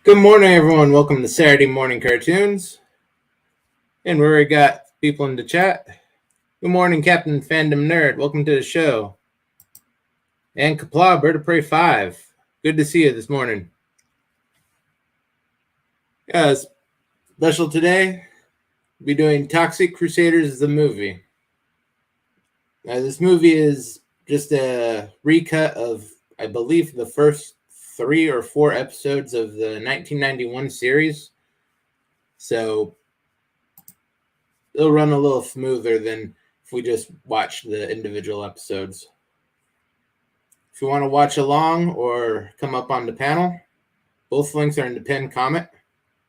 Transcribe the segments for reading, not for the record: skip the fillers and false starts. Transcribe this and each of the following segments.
Good morning, everyone. Welcome to Saturday Morning Cartoons. And we already got people in the chat. Good morning, Captain Fandom Nerd. Welcome to the show. And Kapla, Bird of Prey 5. Good to see you this morning. Special today, we'll be doing Toxic Crusaders, the movie. Now, this movie is just a recut of, I believe, the first 3 or 4 episodes of the 1991 series. So it'll run a little smoother than if we just watch the individual episodes. If you want to watch along or come up on the panel, both links are in the pinned comment.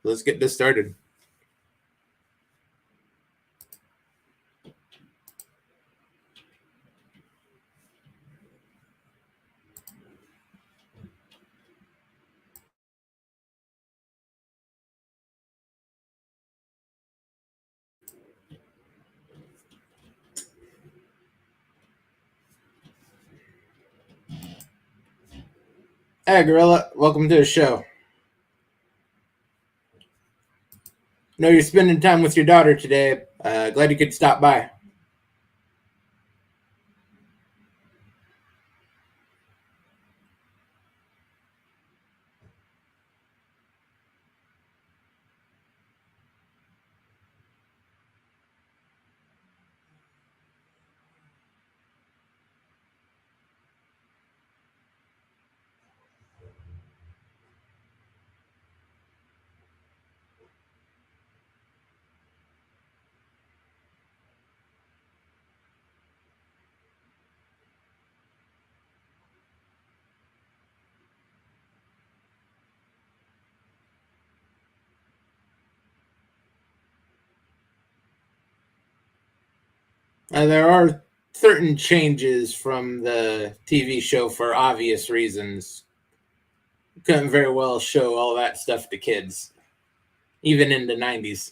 Let's get this started. Hey, Gorilla. Welcome to the show. I know you're spending time with your daughter today. Glad you could stop by. There are certain changes from the TV show for obvious reasons. Couldn't very well show all that stuff to kids, even in the 90s.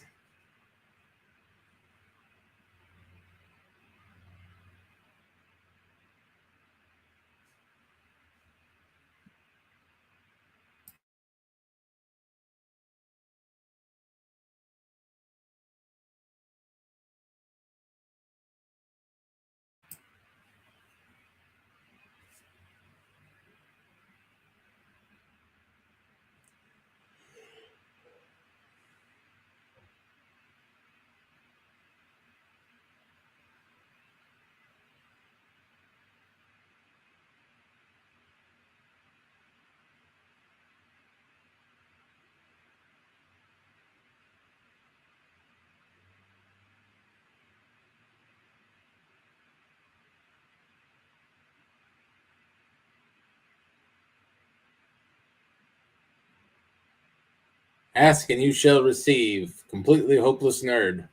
Ask and you shall receive. Completely hopeless nerd.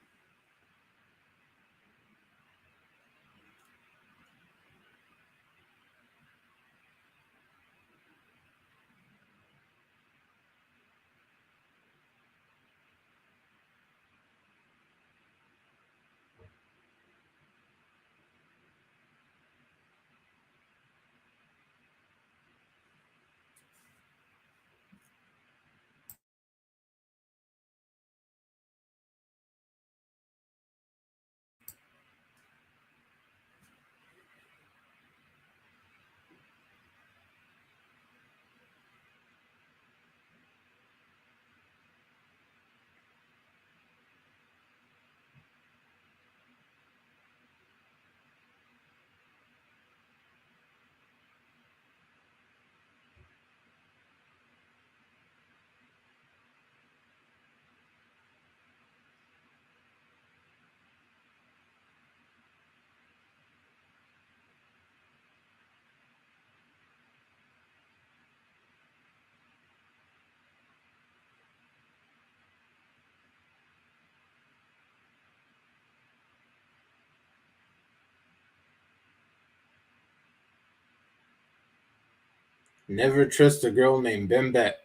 Never trust a girl named Bembette.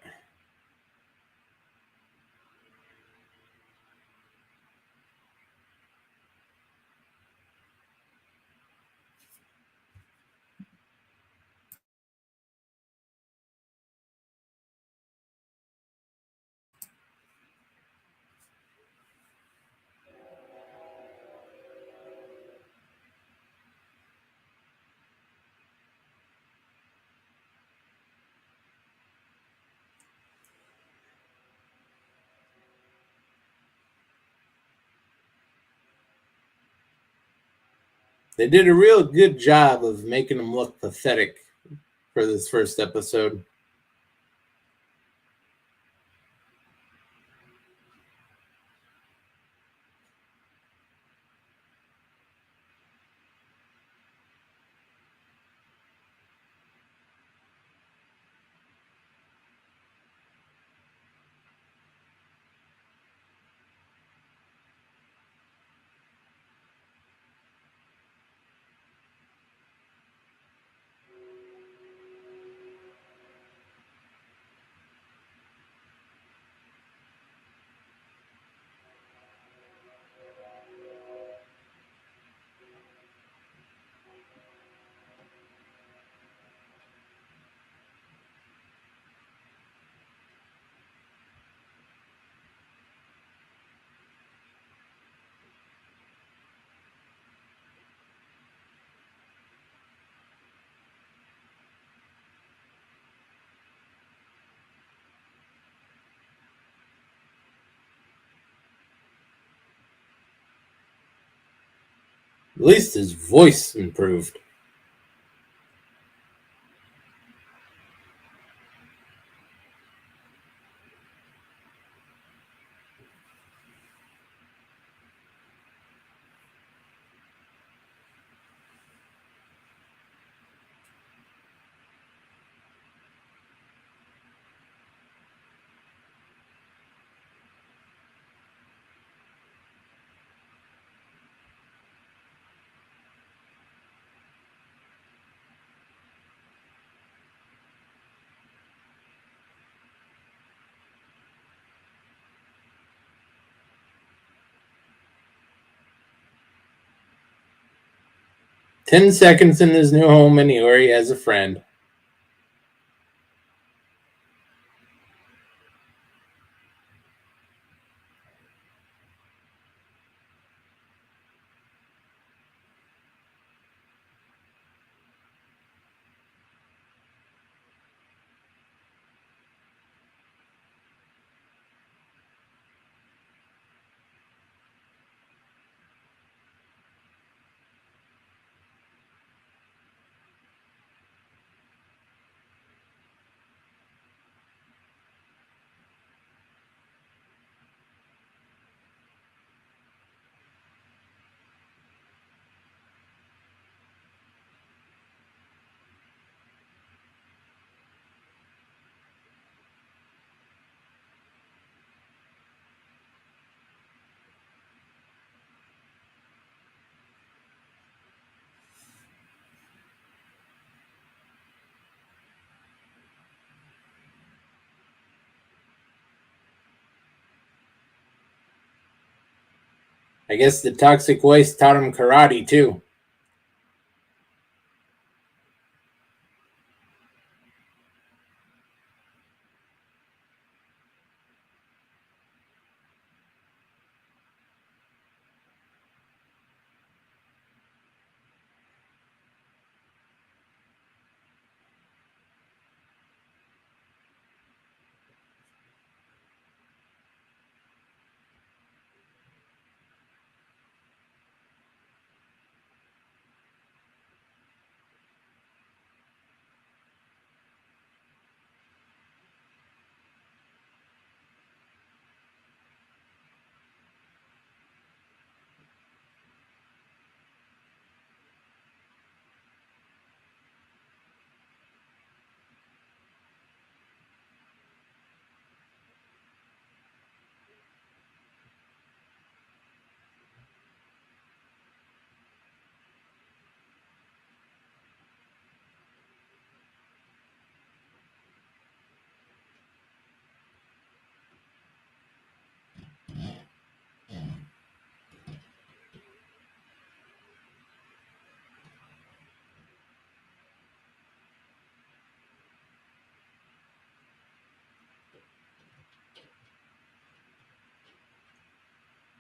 They did a real good job of making him look pathetic for this first episode. At least his voice improved. "10 seconds in his new home and he already has a friend." I guess the toxic waste taught him karate too.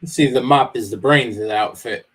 See, the mop is the brains of the outfit.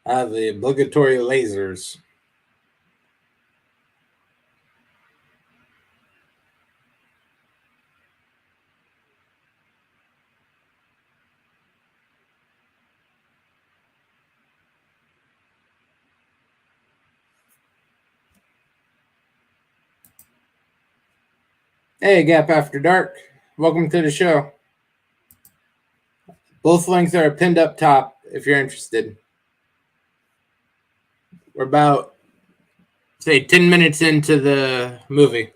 The obligatory lasers. Hey, Gap After Dark. Welcome to the show. Both links are pinned up top if you're interested. We're about, say, 10 minutes into the movie.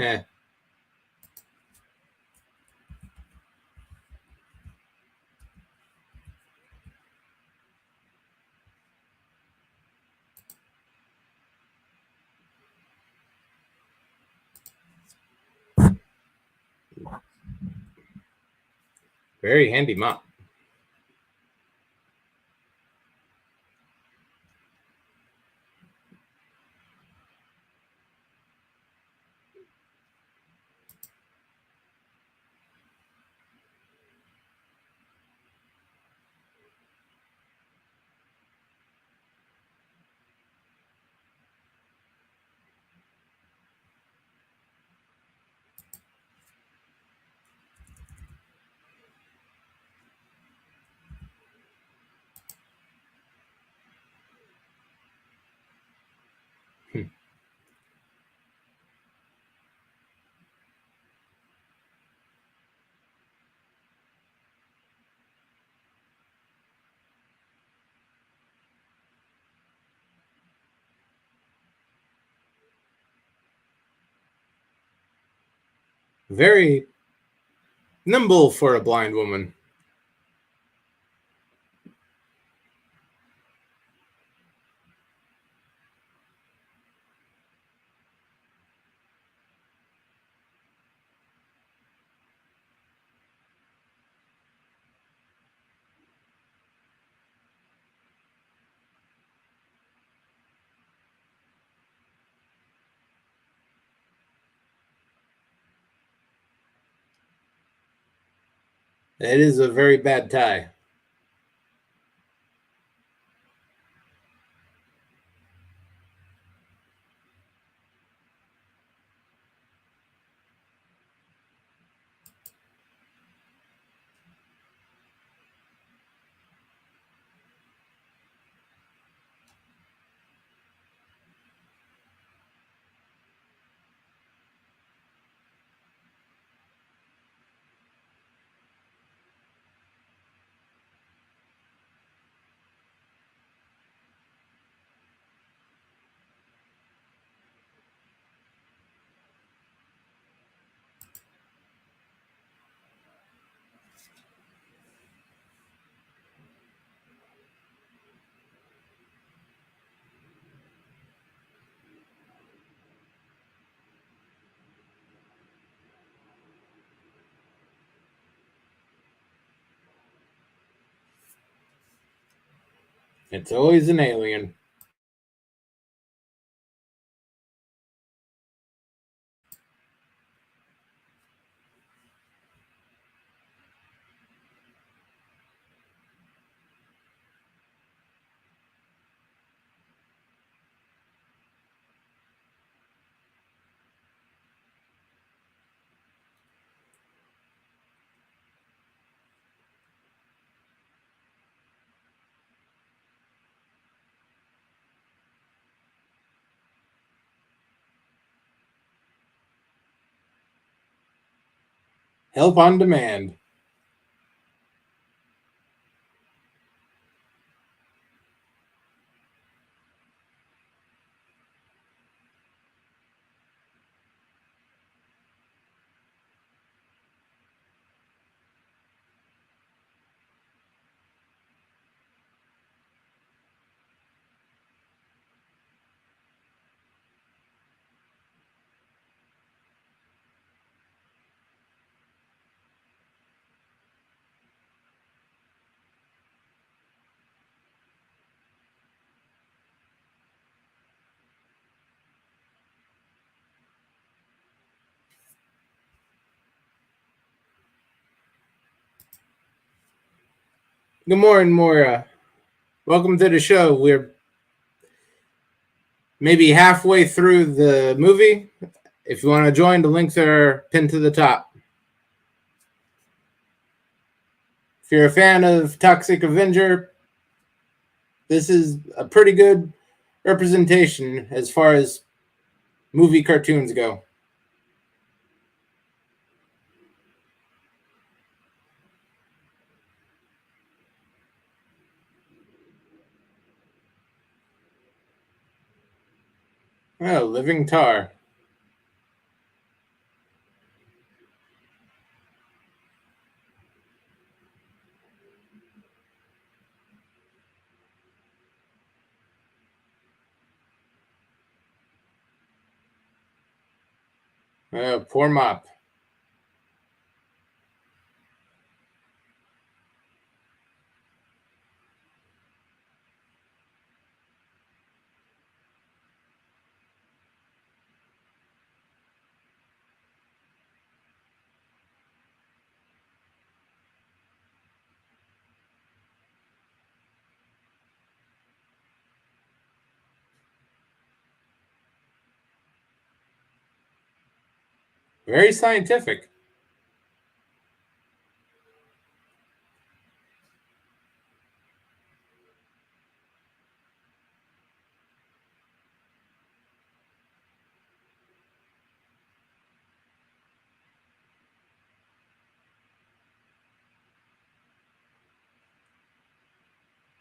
Yeah. Very handy mop. Very nimble for a blind woman. It is a very bad tie. It's always an alien. Help on demand. Good morning, Moira. Welcome to the show. We're maybe halfway through the movie. If you want to join, the links are pinned to the top. If you're a fan of Toxic Avenger, this is a pretty good representation as far as movie cartoons go. Oh, Living Tar. Oh, poor Mop. Very scientific.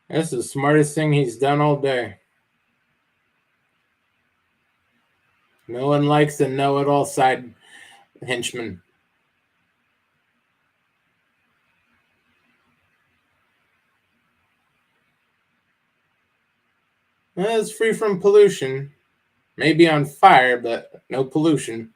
That's the smartest thing he's done all day. No one likes the know-it-all side henchman. Well, it's free from pollution. Maybe on fire, but no pollution.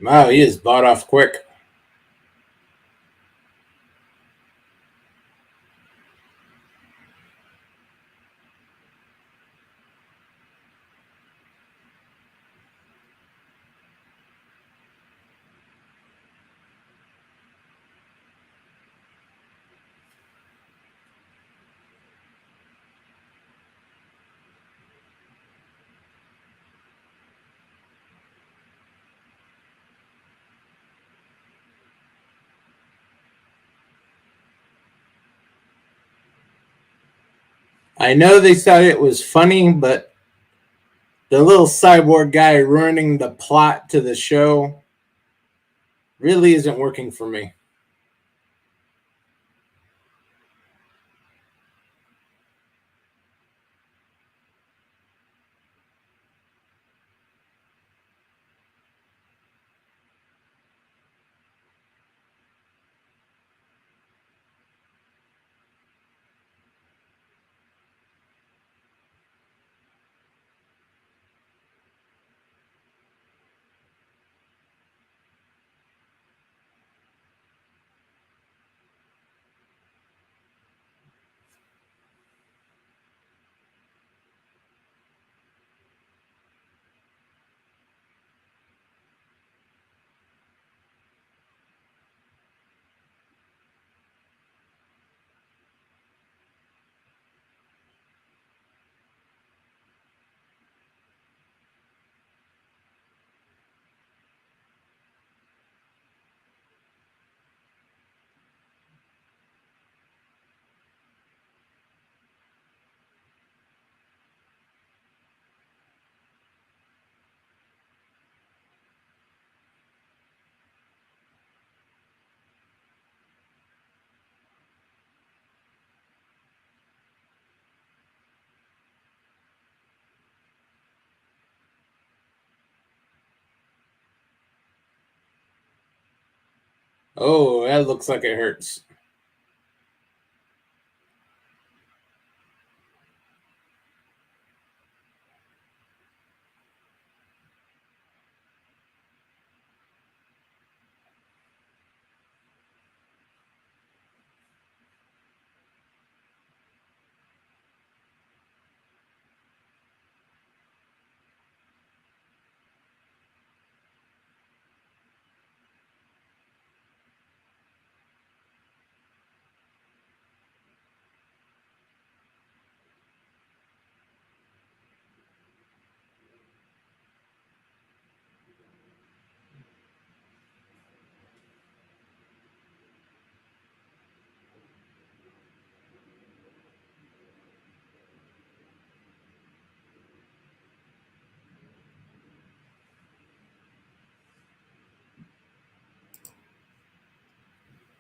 Wow, he is bought off quick. I know they thought it was funny, but the little cyborg guy ruining the plot to the show really isn't working for me. Oh, that looks like it hurts.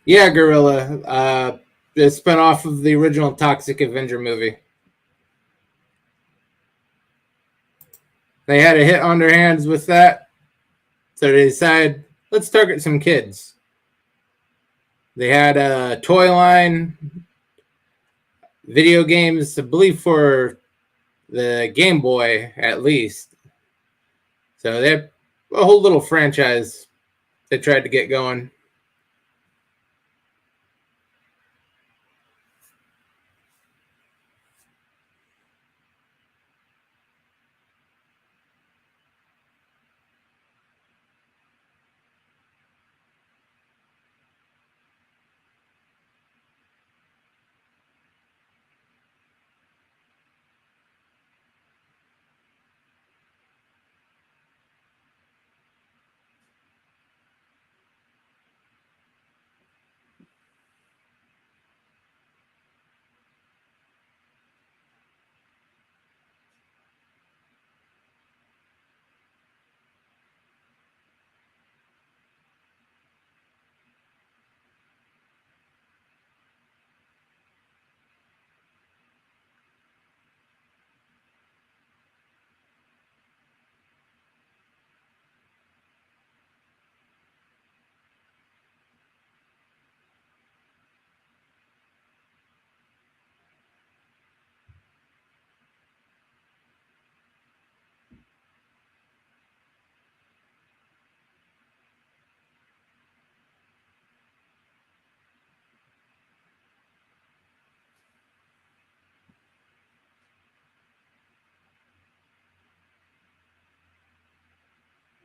Yeah, Gorilla. The spinoff of the original Toxic Avenger movie. They had a hit on their hands with that, so they decided let's target some kids. They had a toy line, video games, I believe for the Game Boy at least. So they have a whole little franchise they tried to get going.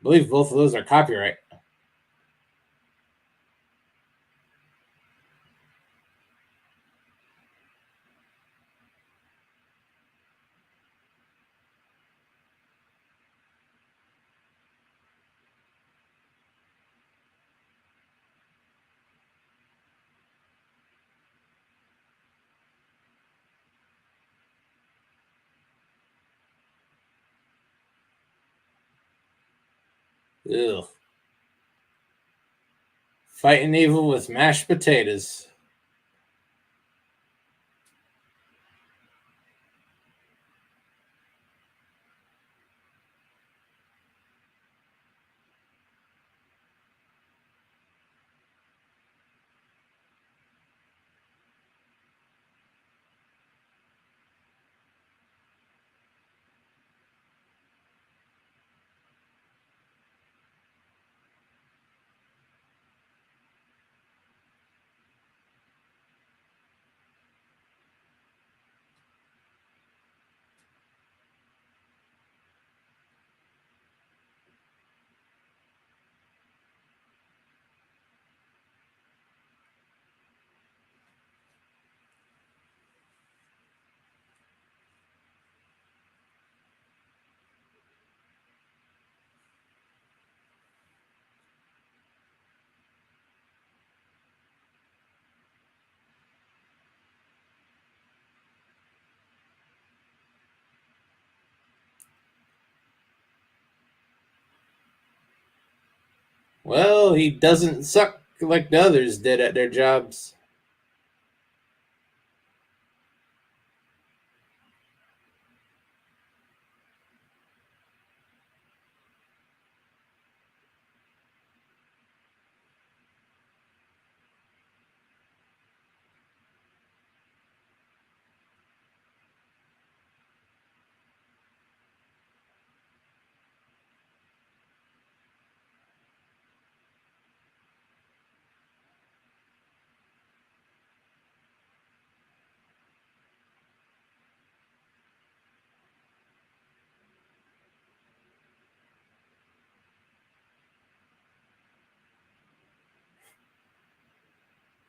I believe both of those are copyright. Ugh. Fighting evil with mashed potatoes. Well, he doesn't suck like the others did at their jobs.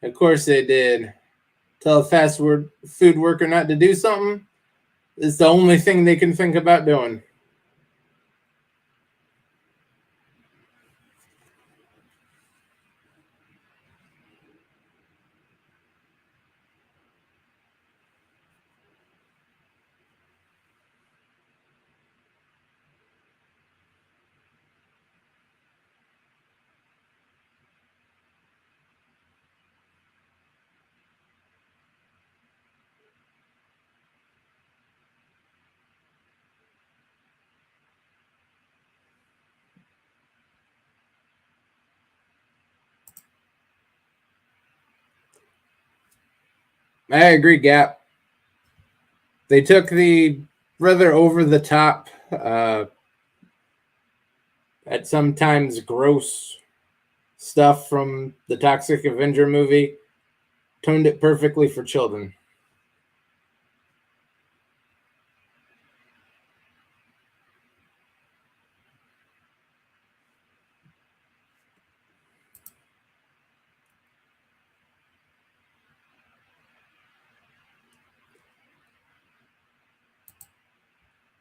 Of course they did. Tell a food worker not to do something. It's the only thing they can think about doing. I agree, Gap. They took the rather over the top, at sometimes gross stuff from the Toxic Avenger movie, toned it perfectly for children.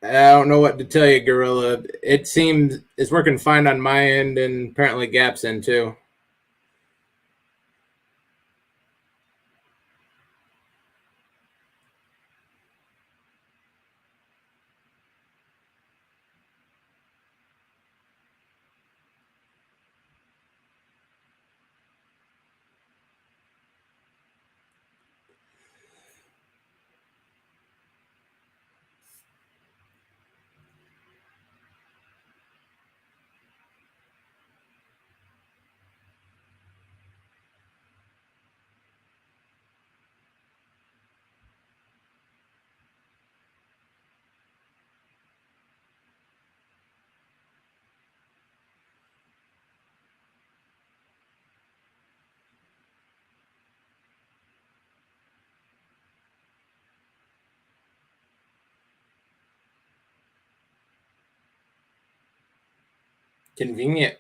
I don't know what to tell you, Gorilla. It seems it's working fine on my end, and apparently Gap's end too. Convenient.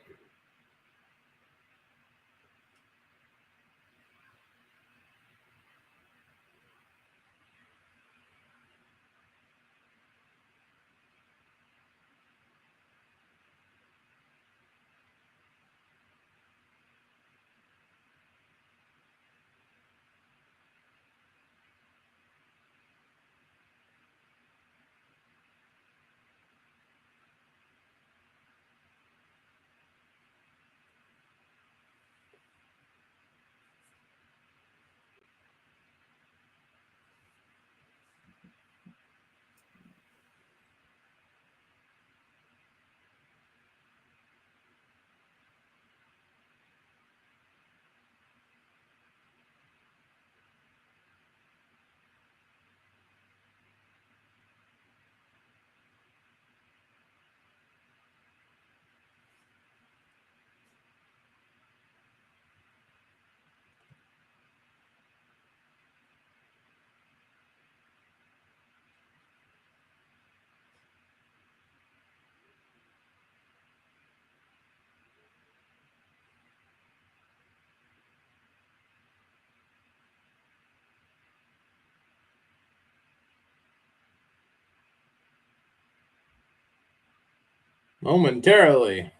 Momentarily.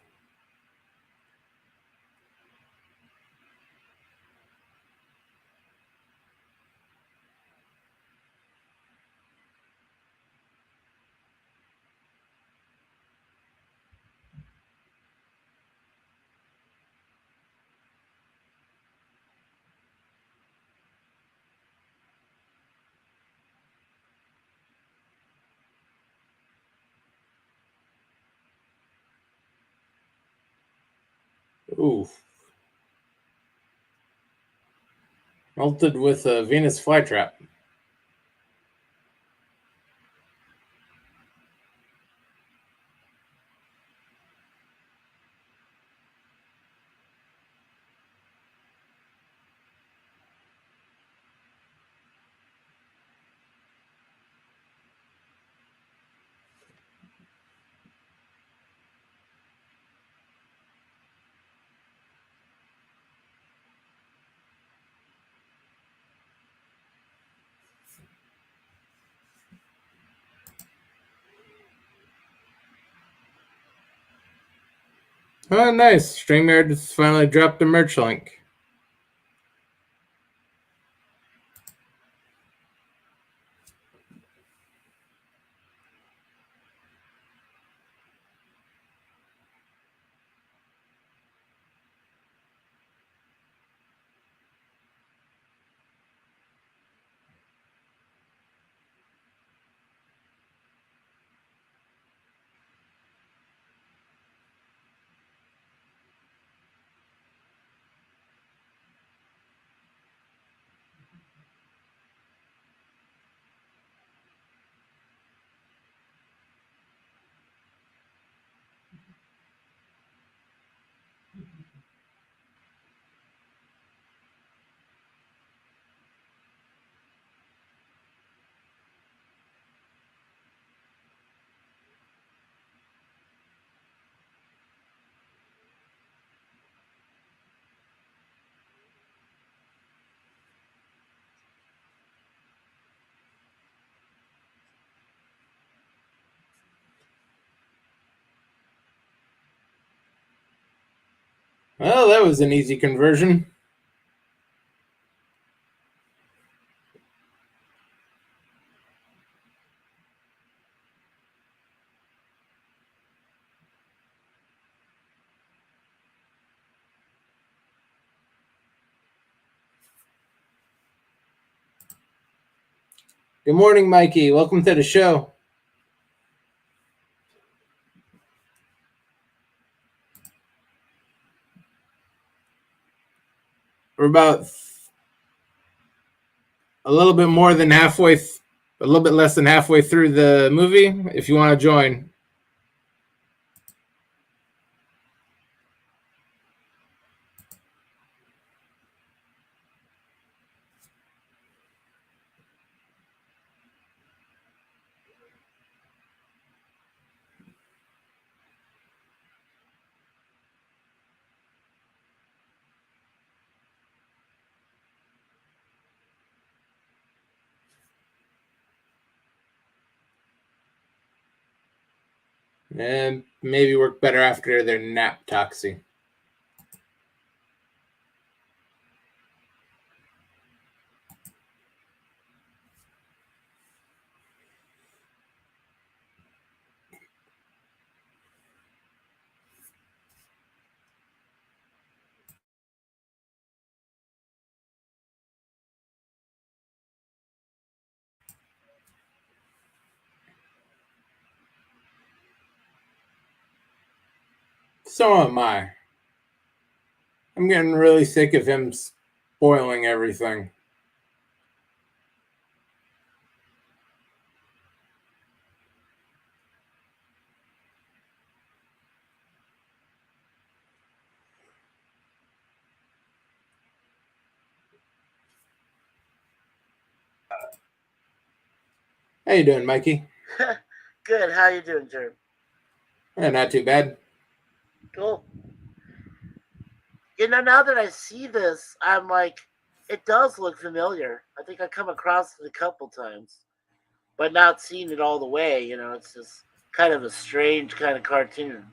Ooh. Melted with a Venus flytrap. Oh, nice. StreamYard just finally dropped the merch link. Well, that was an easy conversion. Good morning, Mikey. Welcome to the show. We're about a little bit more than halfway, a little bit less than halfway through the movie. If you want to join. And maybe work better after their nap toxie. So am I. I'm getting really sick of him spoiling everything. How you doing, Mikey? Good. How you doing, Germ? Not too bad. Cool. Now that I see this, I'm like, it does look familiar. I think I come across it a couple times, but not seen it all the way. It's just kind of a strange kind of cartoon.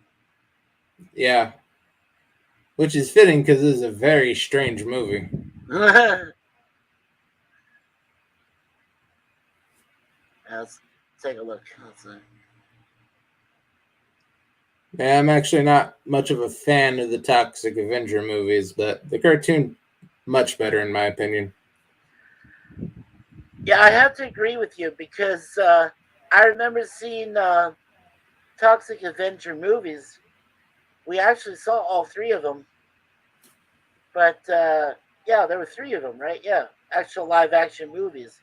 Yeah, which is fitting because this is a very strange movie. Let's take a look. Let's see. Yeah, I'm actually not much of a fan of the Toxic Avenger movies, but the cartoon much better in my opinion. Yeah, I have to agree with you because I remember seeing Toxic Avenger movies. We actually saw all three of them, but yeah, there were three of them, right? Yeah, actual live action movies,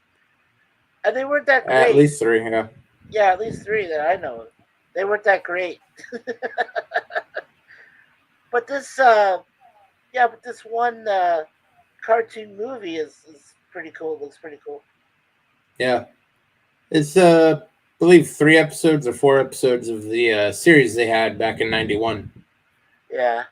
and they weren't that At great. least three, yeah. Yeah, at least three that I know of. They weren't that great. But this one cartoon movie is pretty cool. It looks pretty cool. Yeah. It's I believe 3 episodes or 4 episodes of the series they had back in '91. Yeah.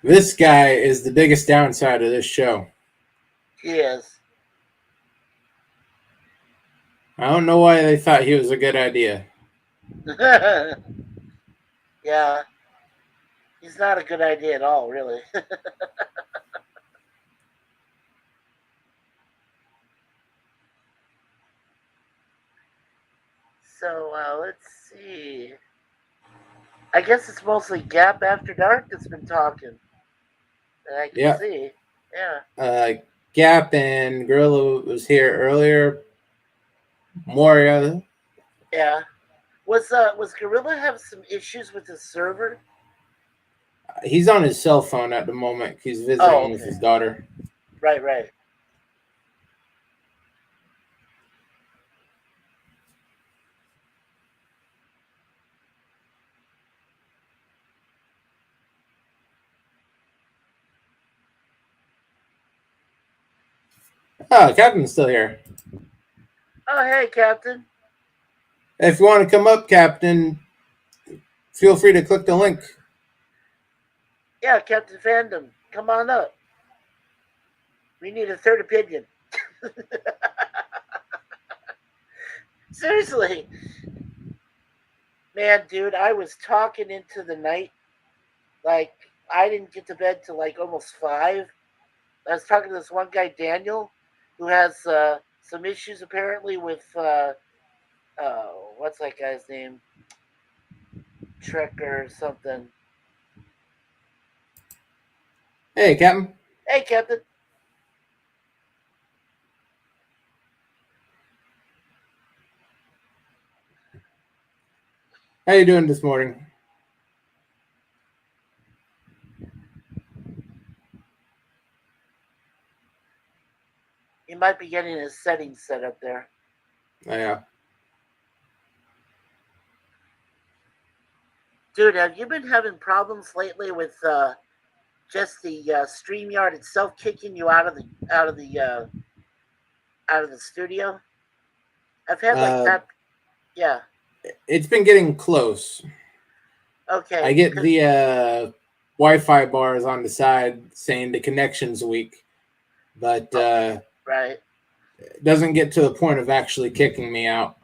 This guy is the biggest downside of this show. Yes. I don't know why they thought he was a good idea. Yeah. He's not a good idea at all, really. So let's see. I guess it's mostly Gap After Dark that's been talking that I can Yeah. see. Yeah. Gap and Gorilla was here earlier. Moria, Yeah. Was Gorilla have some issues with his server? he's on his cell phone at the moment. He's Oh, visiting with okay. his daughter. Right, right. Oh, Captain's still here. Oh, hey, Captain. If you want to come up, Captain, feel free to click the link. Yeah, Captain Fandom. Come on up. We need a third opinion. Seriously. Man, dude, I was talking into the night. Like, I didn't get to bed till like almost 5. I was talking to this one guy, Daniel, who has some issues apparently with, what's that guy's name? Trek or something. Hey, Captain. Hey, Captain. How you doing this morning? He might be getting his settings set up there. Yeah. Dude, have you been having problems lately with just the StreamYard itself kicking you out of the studio? I've had like that. Yeah. It's been getting close. Okay. I get the Wi-Fi bars on the side saying the connection's weak, but right. it doesn't get to the point of actually kicking me out.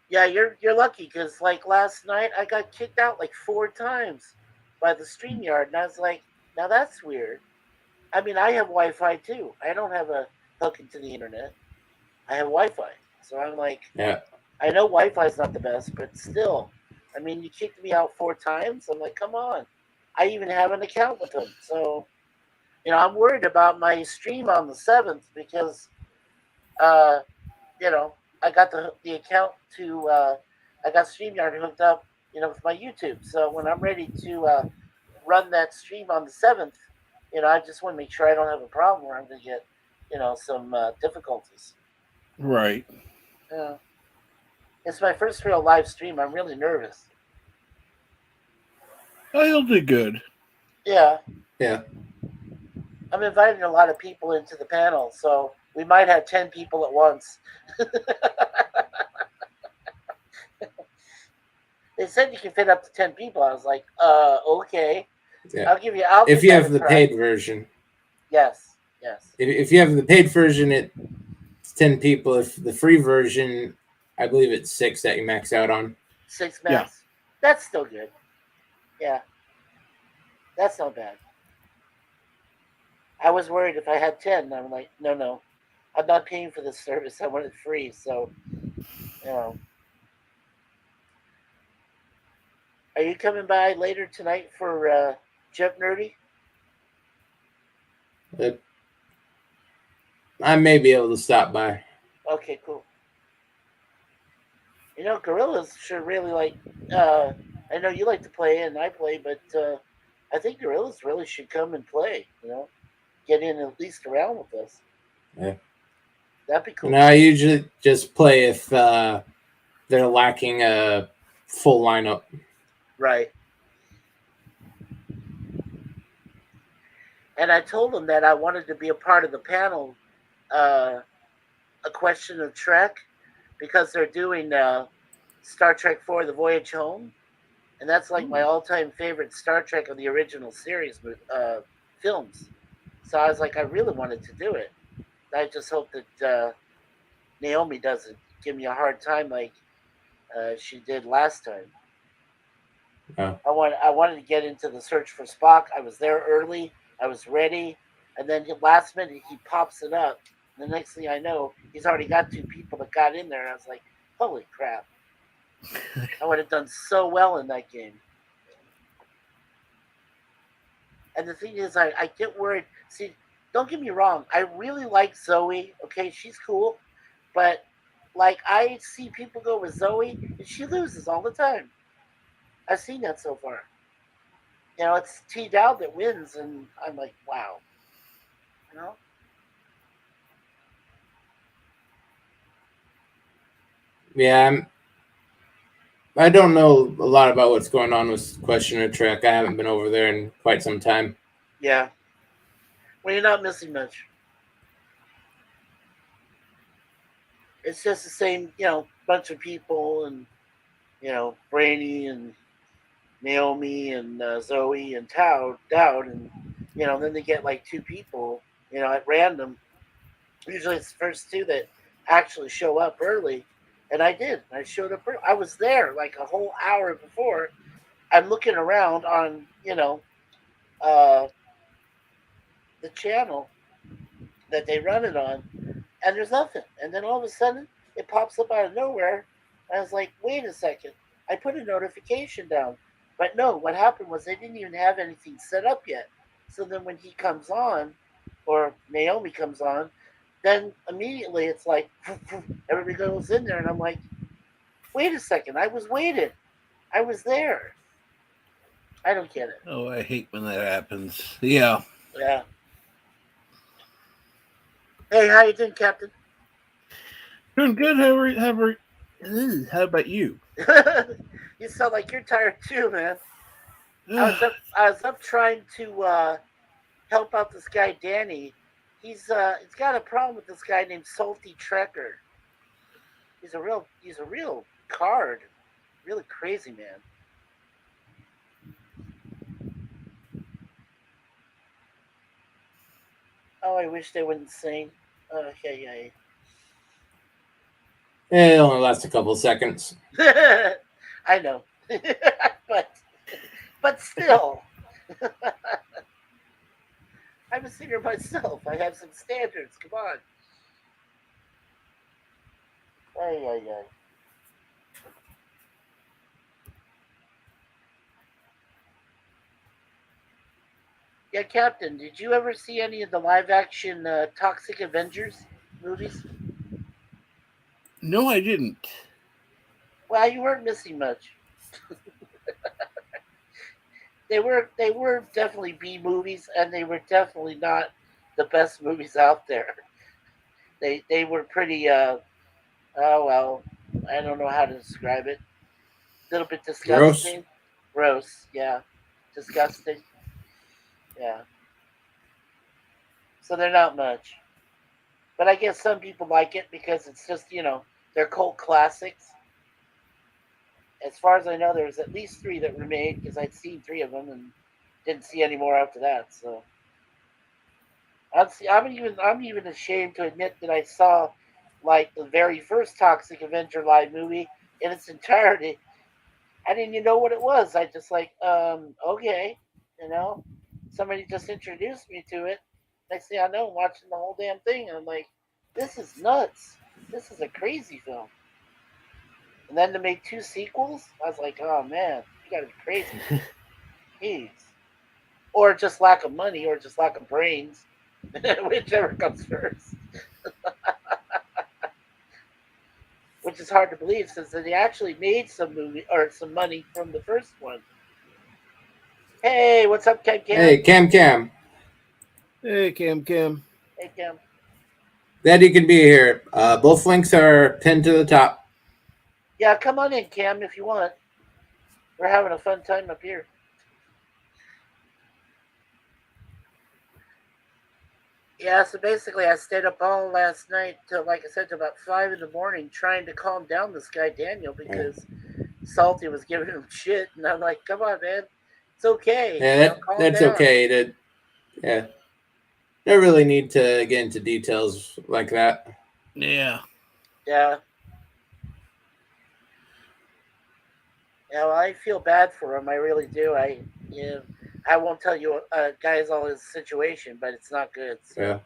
Yeah, you're lucky because like last night I got kicked out like 4 times by the StreamYard, and I was like, now that's weird. I mean, I have Wi-Fi too. I don't have a hook into the internet. I have Wi-Fi, so I'm like, Yeah. I know Wi-Fi is not the best, but still, I mean, you kicked me out 4 times. I'm like, come on. I even have an account with them, so I'm worried about my stream on the 7th because uh, I got the account to I got StreamYard hooked up, with my YouTube. So when I'm ready to run that stream on the 7th, I just want to make sure I don't have a problem where I'm going to get, some difficulties. Right. Yeah. It's my first real live stream. I'm really nervous. Oh, you'll do good. Yeah. Yeah. I'm inviting a lot of people into the panel, so we might have 10 people at once. They said you can fit up to 10 people. I was like, okay. Yeah. I'll give you. If you have the paid version. Yes. If you have the paid version, it's 10 people. If the free version, I believe it's 6 that you max out on. 6 max. Yeah. That's still good. Yeah. That's not bad. I was worried if I had 10. I'm like, no. I'm not paying for this service. I want it free. So, Are you coming by later tonight for Jump Nerdy? I may be able to stop by. Okay, cool. Gorillas should really I know you like to play and I play, but I think Gorillas really should come and play. Get in at least around with us. Yeah. That'd be cool. I usually just play if they're lacking a full lineup. Right. And I told them that I wanted to be a part of the panel, A Question of Trek, because they're doing Star Trek IV: The Voyage Home, and that's like my all-time favorite Star Trek of the original series films. So I was like, I really wanted to do it. I just hope that Naomi doesn't give me a hard time like she did last time. Oh. I wanted to get into the search for Spock. I was there early. I was ready, and then last minute he pops it up. And the next thing I know, he's already got 2 people that got in there. And I was like, holy crap. I would have done so well in that game. And the thing is, I get worried. See, don't get me wrong. I really like Zoe. Okay, she's cool. But, like, I see people go with Zoe, and she loses all the time. I've seen that so far. It's T. Dowd that wins, and I'm like, wow. Yeah, I don't know a lot about what's going on with Question of Trek. I haven't been over there in quite some time. Yeah. Well, you're not missing much. It's just the same, bunch of people, and Brainy and Naomi and Zoe and Dowd, and then they get like 2 people, at random. Usually it's the first 2 that actually show up early, and I did. I showed up early. I was there like a whole hour before. I'm looking around on the channel that they run it on, and there's nothing. And then all of a sudden, it pops up out of nowhere. And I was like, wait a second. I put a notification down. But no, what happened was they didn't even have anything set up yet. So then when he comes on, or Naomi comes on, then immediately it's like everybody goes in there, and I'm like, wait a second, I was waiting, I was there. I don't get it. Oh, I hate when that happens. Yeah. Yeah. Hey, how you doing, Captain? Doing good. How about you? You sound like you're tired too, man. I was Ugh, up. I was up trying to help out this guy Danny. He's got a problem with this guy named Salty Trekker. He's a real card, really crazy man. Oh, I wish they wouldn't sing. Okay, It only lasts a couple of seconds. yeah. I know, but still, I'm a singer myself. I have some standards. Come on. Ay, ay, ay. Yeah, Captain, did you ever see any of the live action Toxic Avengers movies? no, I didn't. Well, you weren't missing much. They were definitely B movies, and they were definitely not the best movies out there. They were pretty oh well, I don't know how to describe it. A little bit Gross. disgusting, gross, yeah, disgusting, yeah. So they're not much, but I guess some people like it because it's just they're cult classics. As far as I know, there's at least three that were made because I'd seen three of them and didn't see any more after that. So I'm even ashamed to admit that I saw like the very first Toxic Avenger live movie in its entirety. I didn't even know what it was. I just like okay, you know, somebody just introduced me to it. Next thing I know, I'm watching the whole damn thing, and I'm like, this is nuts. This is a crazy film. And then to make two sequels, I was like, oh man, you gotta be crazy. Jeez. Or just lack of money, or just lack of brains, whichever comes first. Which is hard to believe since they actually made some movie or some money from the first one. Hey, what's up, Cam Cam? Hey, Cam. Hey, Cam. Hey, Cam. Glad you can be here. Both links are pinned to the top. Yeah, come on in, Cam, if you want. We're having a fun time up here. Yeah, so basically, I stayed up all last night till, like I said, till about 5 in the morning, trying to calm down this guy Daniel because Salty was giving him shit, and I'm like, come on, man, it's okay, Yeah, calm that's down. okay. Yeah, don't really need to get into details like that. Yeah. Yeah, yeah. Well, I feel bad for him. I really do. I won't tell you, guys, all his situation, but it's not good. So,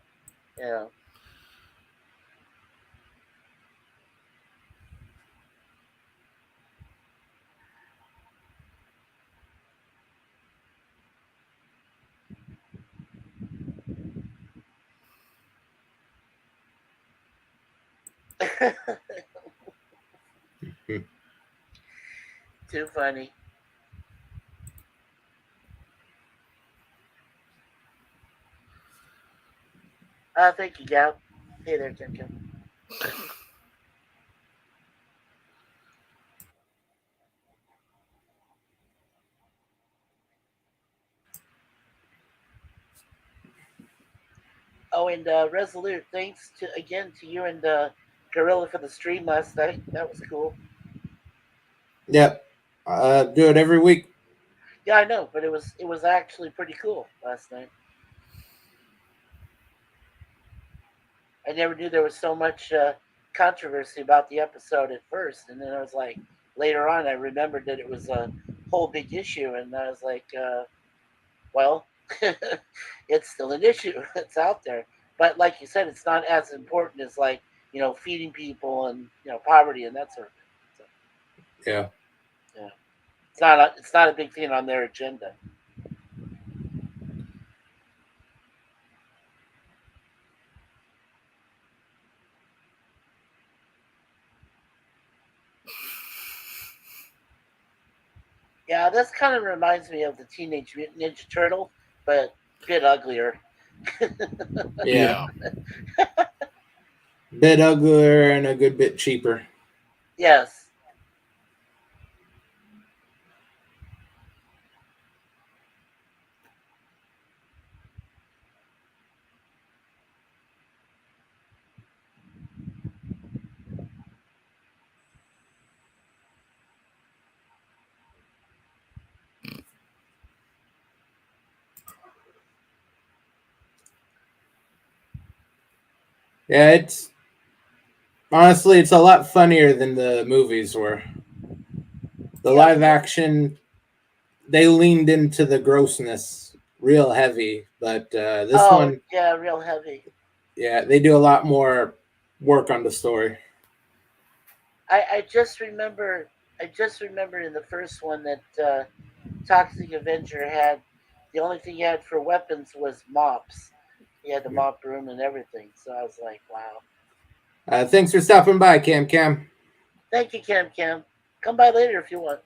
Yeah. yeah. Too funny. Thank you, Gal. Hey there, Kim Kim. Oh, and Resolute, thanks to again to you and Gorilla for the stream last night. That was cool. Yep. Do it every week. Yeah, I know, but it was actually pretty cool last night. I never knew there was so much controversy about the episode at first, and then I was like, later on, I remembered that it was a whole big issue, and I was like, well, it's still an issue. It's out there, but like you said, it's not as important as feeding people and poverty and that sort of thing. So, Yeah. yeah. It's not a big thing on their agenda. Yeah, this kind of reminds me of the Teenage Mutant Ninja Turtle, but a bit uglier. Yeah. Yeah. Bit uglier and a good bit cheaper. Yes. Yeah, it's honestly it's a lot funnier than the movies were. The Yeah. live action, they leaned into the grossness real heavy, but this one, yeah, real heavy. yeah, they do a lot more work on the story. I just remember in the first one that Toxic Avenger had the only thing he had for weapons was mops. He had the mop broom and everything. So I was like, wow. Thanks for stopping by, Cam Cam. Thank you, Cam Cam. Come by later if you want.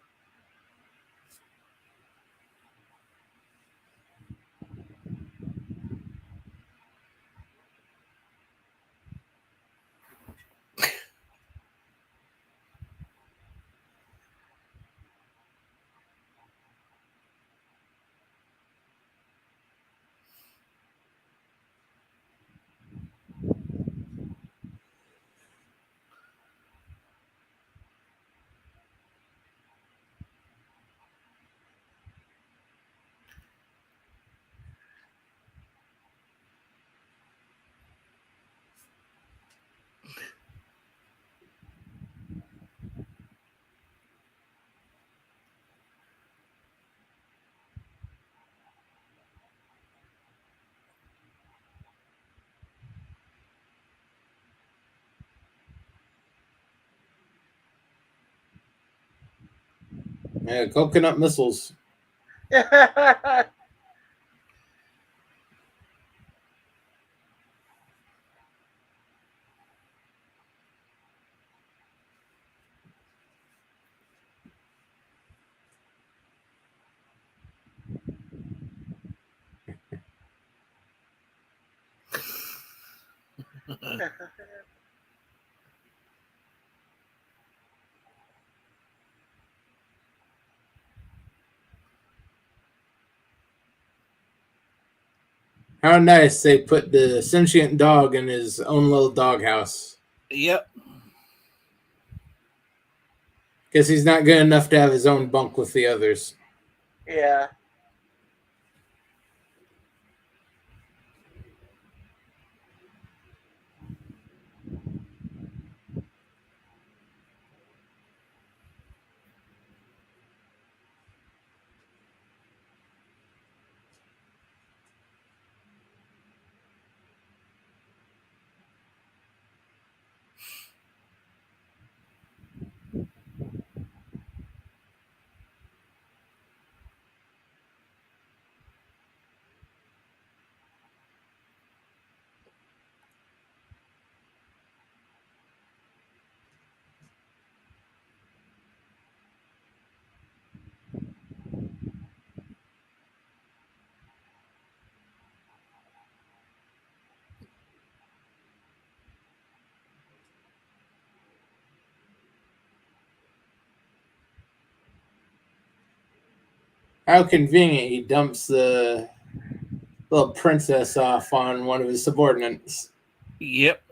Yeah, coconut missiles. How nice they put the sentient dog in his own little doghouse. Yep. Guess he's not good enough to have his own bunk with the others. Yeah. How convenient he dumps the little princess off on one of his subordinates. Yep.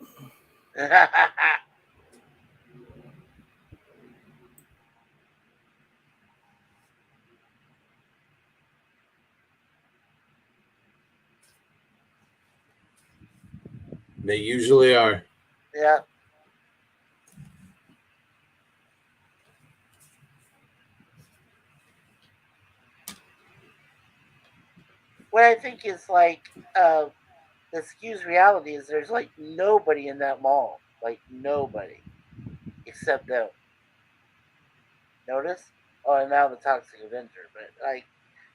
They usually are. Yeah. What I think is like the skews reality is there's like nobody in that mall. Like nobody. Except them. Notice? Oh, and now the Toxic Avenger, but like,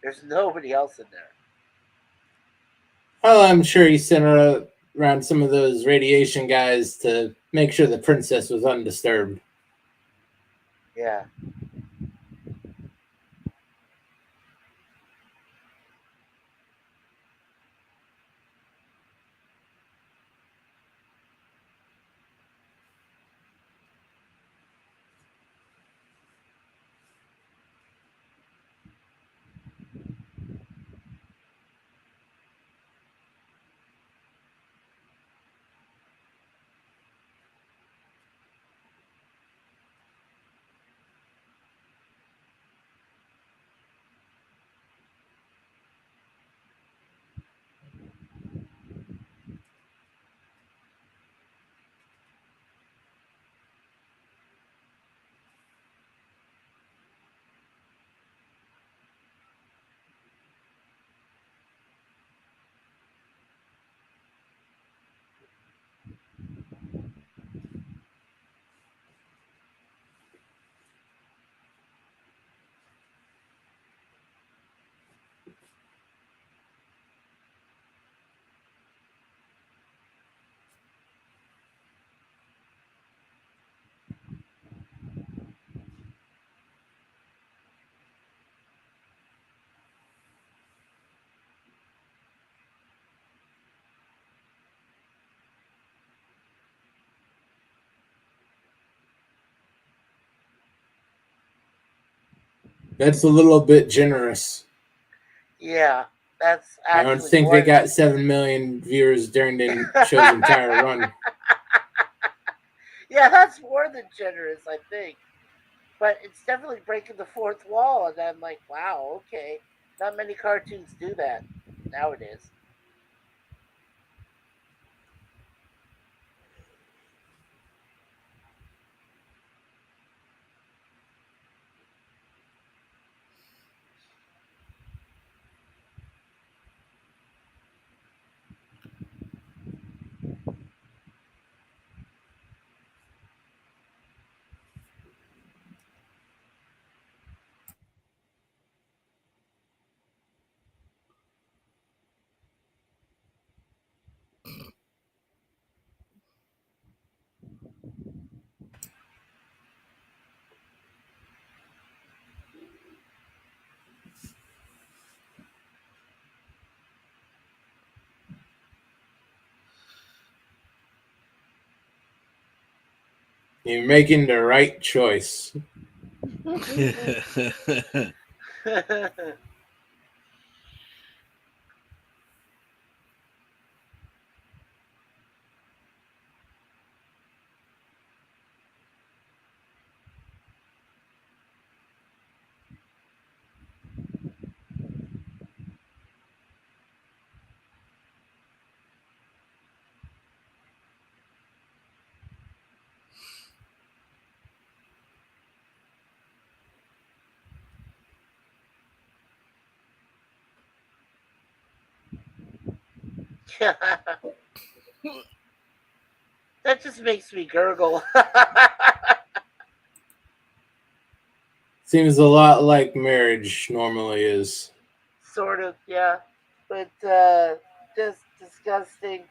there's nobody else in there. Well, I'm sure he sent around some of those radiation guys to make sure the princess was undisturbed. Yeah. That's a little bit generous. Yeah, that's I don't actually think more they got 7 million viewers during the show's entire run. Yeah, that's more than generous, I think. But it's definitely breaking the fourth wall, and I'm like, wow, okay. Not many cartoons do that nowadays. You're making the right choice. That just makes me gurgle. Seems a lot like marriage normally is. Sort of, yeah. But just disgusting.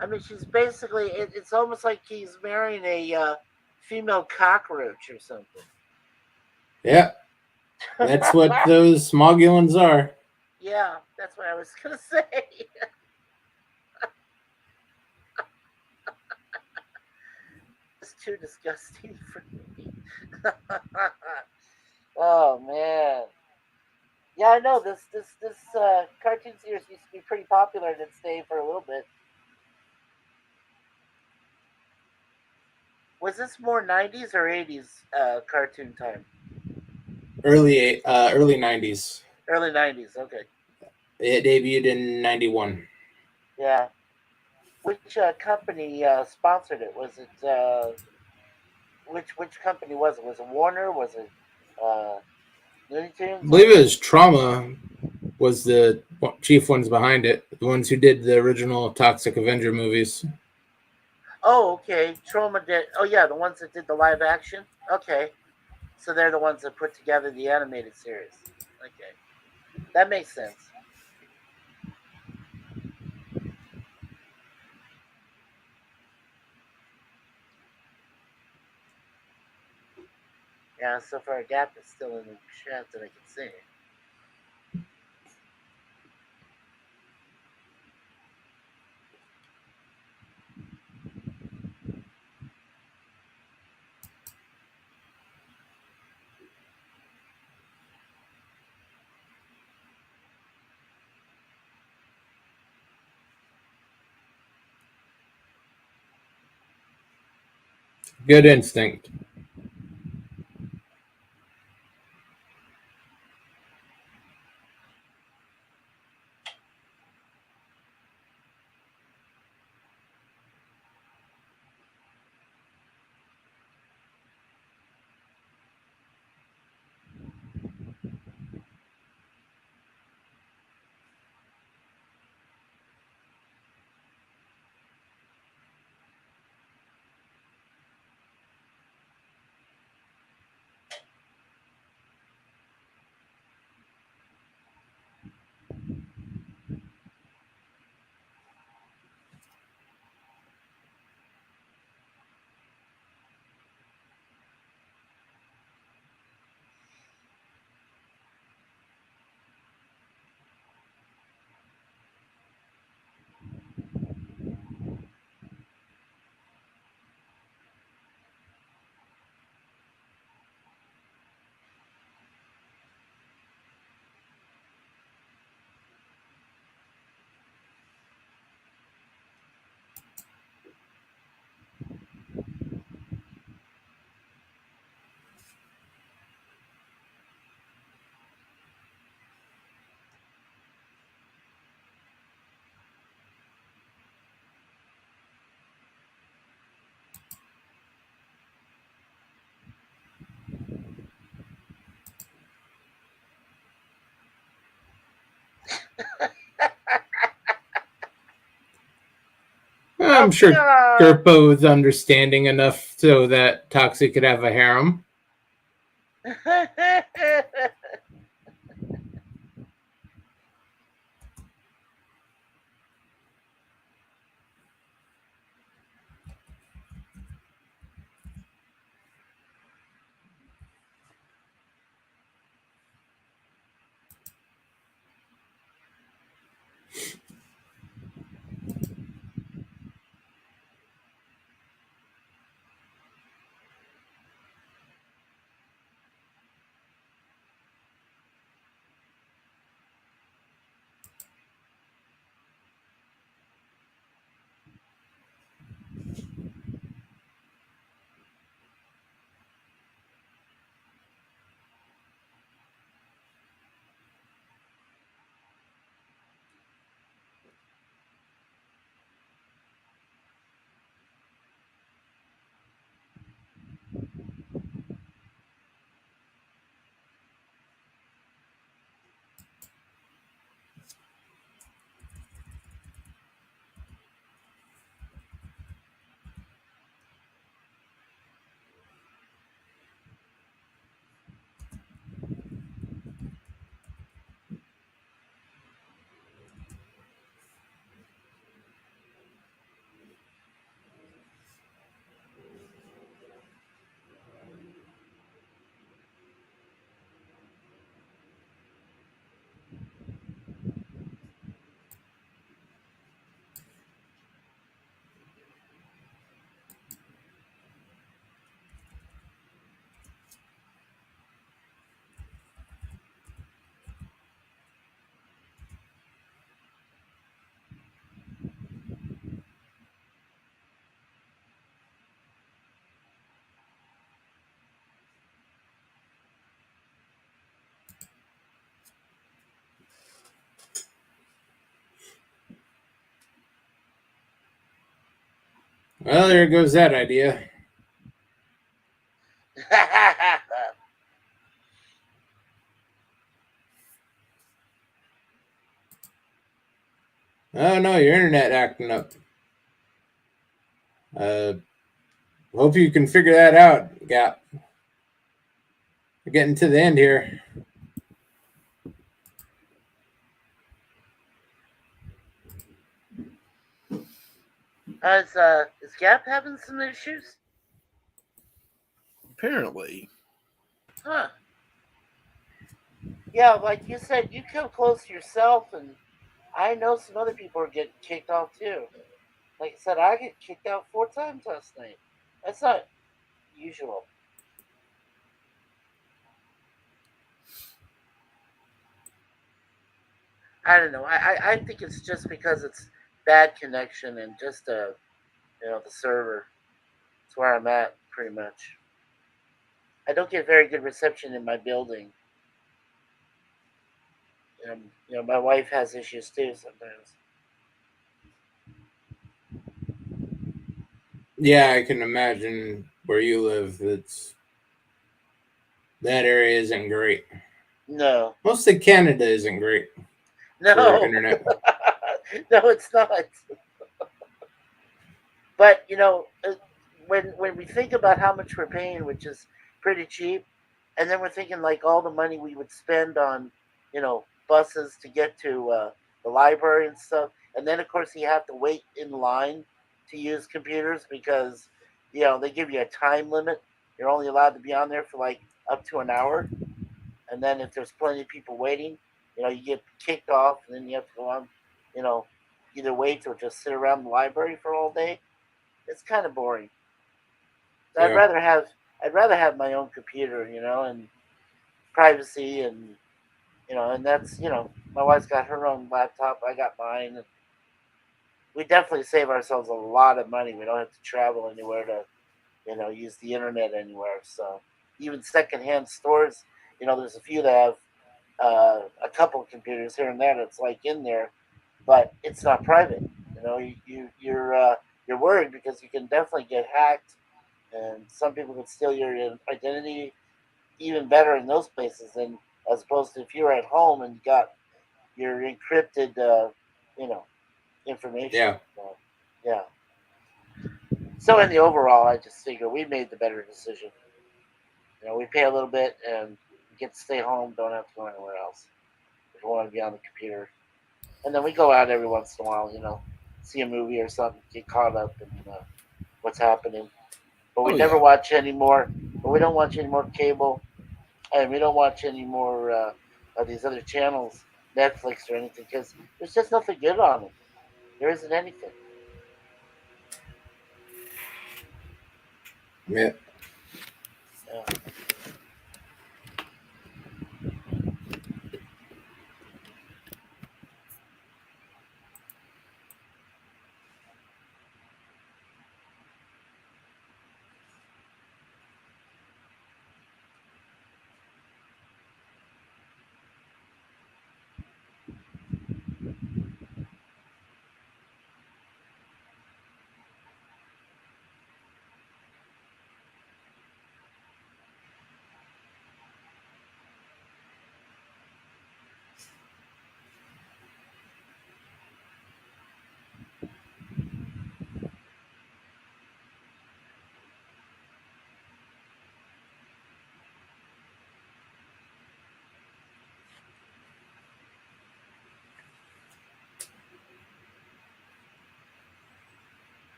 I mean, she's basically, it's almost like he's marrying a female cockroach or something. Yeah, that's what those Smogulans are. Yeah, that's what I was going to say. It's too disgusting for me. Oh, man. Yeah, I know this cartoon series used to be pretty popular and it stayed for a little bit. Was this more 90s or 80s cartoon time? Early 90s. Early 90s, okay. It debuted in 91. Yeah. Which company sponsored it? Was it which company was it? Was it Warner? Was it Looney I Tunes? believe it was Trauma was the chief ones behind it. The ones who did the original Toxic Avenger movies. Oh, okay. Trauma did. Oh, yeah, the ones that did the live action. Okay. So they're the ones that put together the animated series. Okay. That makes sense. Yeah, so far a gap is still in the chat that I can see. Good instinct. I'm sure Gerpo was understanding enough so that Toxic could have a harem. Well, there goes that idea. Oh no, your internet acting up. Hope you can figure that out, Gap. We're getting to the end here. Is Gap having some issues? Apparently. Huh. Yeah, like you said, you come close to yourself, and I know some other people are getting kicked off too. Like I said, I get kicked out 4 times last night. That's not usual. I don't know. I think it's just because it's bad connection and just the server. That's where I'm at pretty much. I don't get very good reception in my building. My wife has issues too sometimes. Yeah, I can imagine where you live. That area isn't great. No, Most of Canada isn't great for no, internet. no, it's not. But when we think about how much we're paying, which is pretty cheap, and then we're thinking like all the money we would spend on, buses to get to the library and stuff, and then of course you have to wait in line to use computers because they give you a time limit. You're only allowed to be on there for like up to an hour, and then if there's plenty of people waiting, you get kicked off, and then you have to go on, you know, either wait or just sit around the library for all day. It's kind of boring. So I'd Yeah, rather have I'd rather have my own computer, and privacy, and that's my wife's got her own laptop, I got mine. And we definitely save ourselves a lot of money. We don't have to travel anywhere to use the internet anywhere. So even secondhand stores, there's a few that have a couple of computers here and there that's like in there, but it's not private. You're worried because you can definitely get hacked, and some people can steal your identity even better in those places than as opposed to if you're at home and you got your encrypted, you know, information. yeah, So, yeah. So in the overall, I just figure we made the better decision. We pay a little bit and get to stay home. Don't have to go anywhere else if we want to be on the computer. And then we go out every once in a while. See a movie or something, get caught up in what's happening. But we Oh, never yeah. watch any more. But we don't watch any more cable, and we don't watch any more of these other channels, Netflix or anything, because there's just nothing good on them. There isn't anything. yeah. Yeah.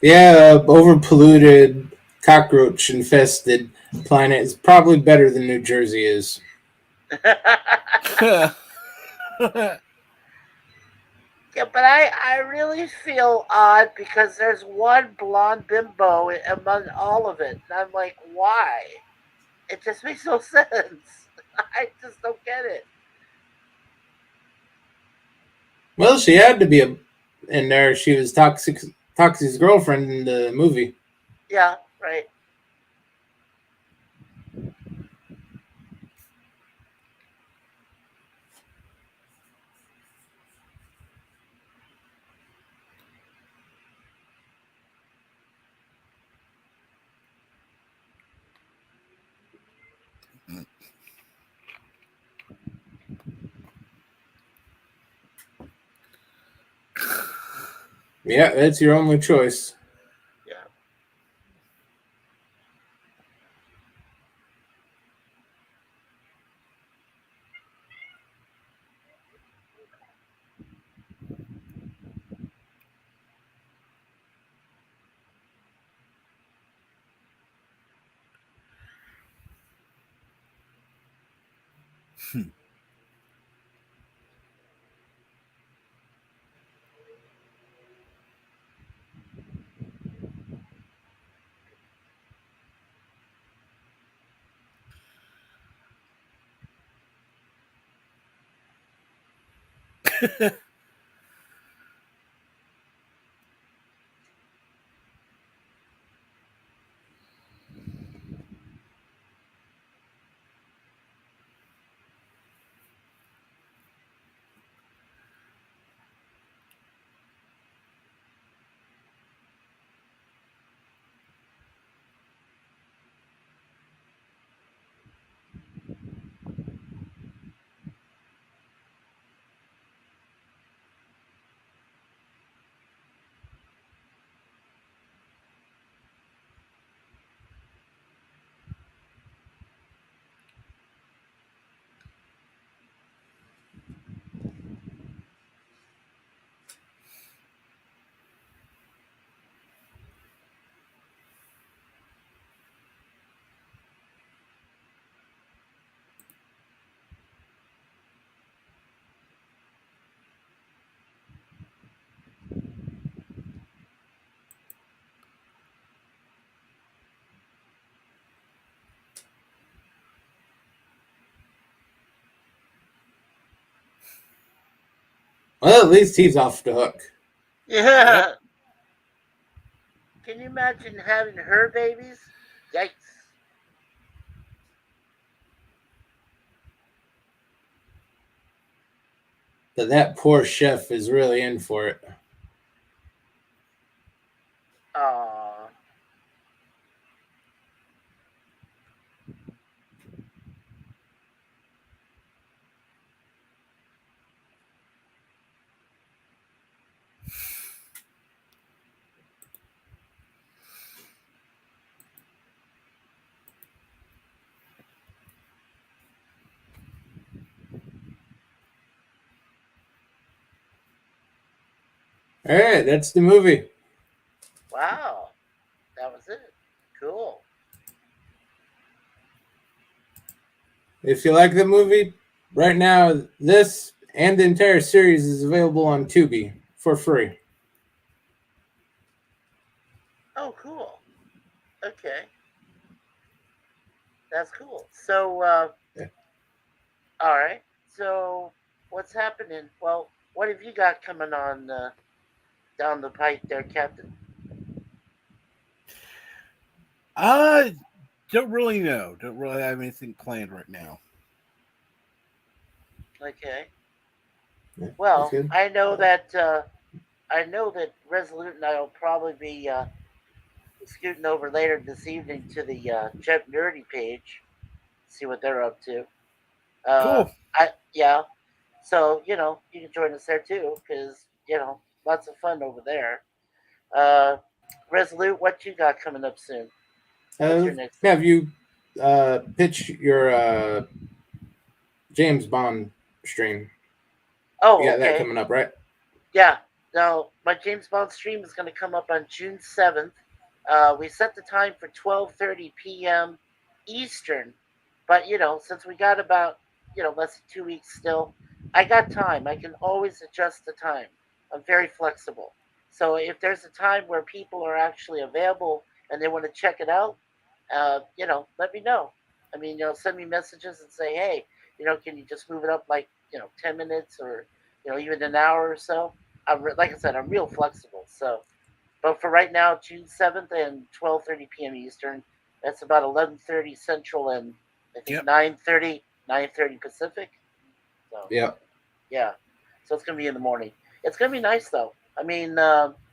Yeah, overpolluted, cockroach infested planet is probably better than New Jersey is. Yeah, but I really feel odd because there's one blonde bimbo among all of it, and I'm like, why? It just makes no sense. I just don't get it. Well, she had to be in there. She was Toxic's girlfriend in the movie. Yeah, right. Yeah, that's your only choice. Yeah. Well, at least he's off the hook. Yeah. Yep. Can you imagine having her babies? Yikes. But that poor chef is really in for it. Aw. All right, that's the movie. Wow. That was it. Cool. If you like the movie, right now, this and the entire series is available on Tubi for free. Oh, cool. Okay. That's cool. So, Yeah. all right. So, what's happening? Well, what have you got coming on down the pipe there, Captain? I don't really know. Don't really have anything planned right now. Okay. Yeah, that's Well, good. I know that Resolute and I will probably be scooting over later this evening to the Jet Nerdy page, see what they're up to. Uh, Cool. yeah. So you can join us there too, because lots of fun over there. Uh, Resolute, what you got coming up soon? What's your next thing? Have you pitch your James Bond stream? You Oh, got that okay. coming up, right? Yeah. Now, my James Bond stream is going to come up on June 7th. We set the time for 12:30 p.m. Eastern, but since we got about less than 2 weeks still, I got time. I can always adjust the time. I'm very flexible. So if there's a time where people are actually available and they want to check it out, let me know. I mean, send me messages and say, hey, can you just move it up like 10 minutes or even an hour or so. Like I said, I'm real flexible. So, but for right now, June 7th and 12:30 p.m. Eastern. That's about 11:30 Central and I think Yep. 9:30 Pacific. So Yep. yeah, so it's gonna be in the morning. It's gonna be nice though. I mean,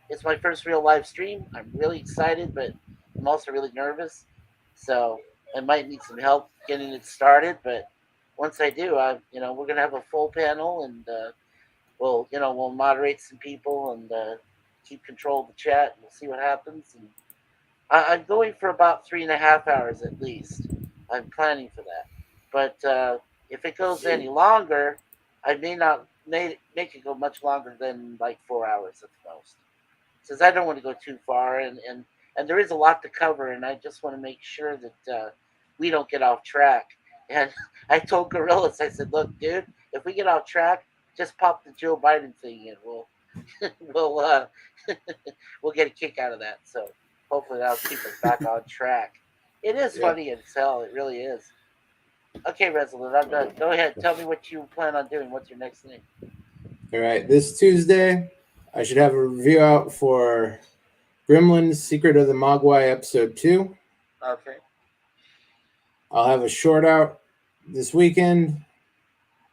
it's my first real live stream. I'm really excited, but I'm also really nervous. So I might need some help getting it started. But once I do, we're gonna have a full panel, and we'll moderate some people and keep control of the chat. And we'll see what happens. And I'm going for about 3.5 hours at least. I'm planning for that. But if it goes any longer, I may not make it go much longer than like 4 hours at the most. Since I don't want to go too far, and there is a lot to cover, and I just want to make sure that we don't get off track. And I told Gorillas, I said, "Look, dude, if we get off track, just pop the Joe Biden thing in. We'll we'll we'll get a kick out of that." So hopefully that'll keep us back on track. It is funny as hell. It really is. Okay, Resolute, I'm done. Go ahead. Tell me what you plan on doing. What's your next thing? All right. This Tuesday, I should have a review out for Gremlins Secret of the Mogwai Episode 2. Okay. I'll have a short out this weekend.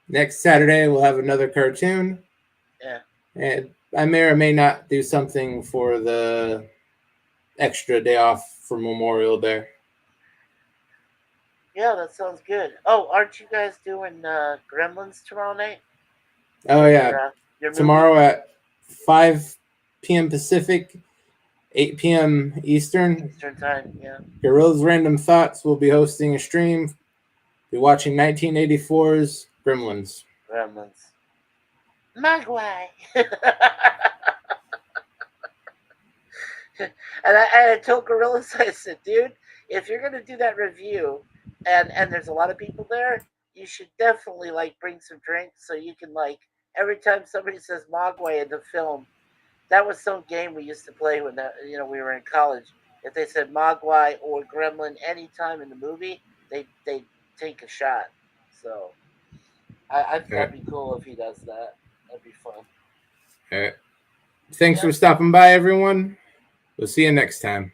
Next Saturday, we'll have another cartoon. Yeah. And I may or may not do something for the extra day off for Memorial Day. Yeah, that sounds good. Oh, aren't you guys doing Gremlins tomorrow night? Oh, yeah. Your Tomorrow movie? at 5 p.m. Pacific, 8 p.m. Eastern. Eastern time, yeah. Gorilla's Random Thoughts will be hosting a stream. Be watching 1984's Gremlins. Gremlins. Mogwai. And I told Gorillas, I said, dude, if you're gonna do that review, and there's a lot of people there, you should definitely like bring some drinks so you can like every time somebody says Mogwai in the film. That was some game we used to play when we were in college. If they said Mogwai or Gremlin anytime in the movie, they take a shot. So I think that'd be cool if he does that. That'd be fun. All right. Thanks for stopping by, everyone. We'll see you next time.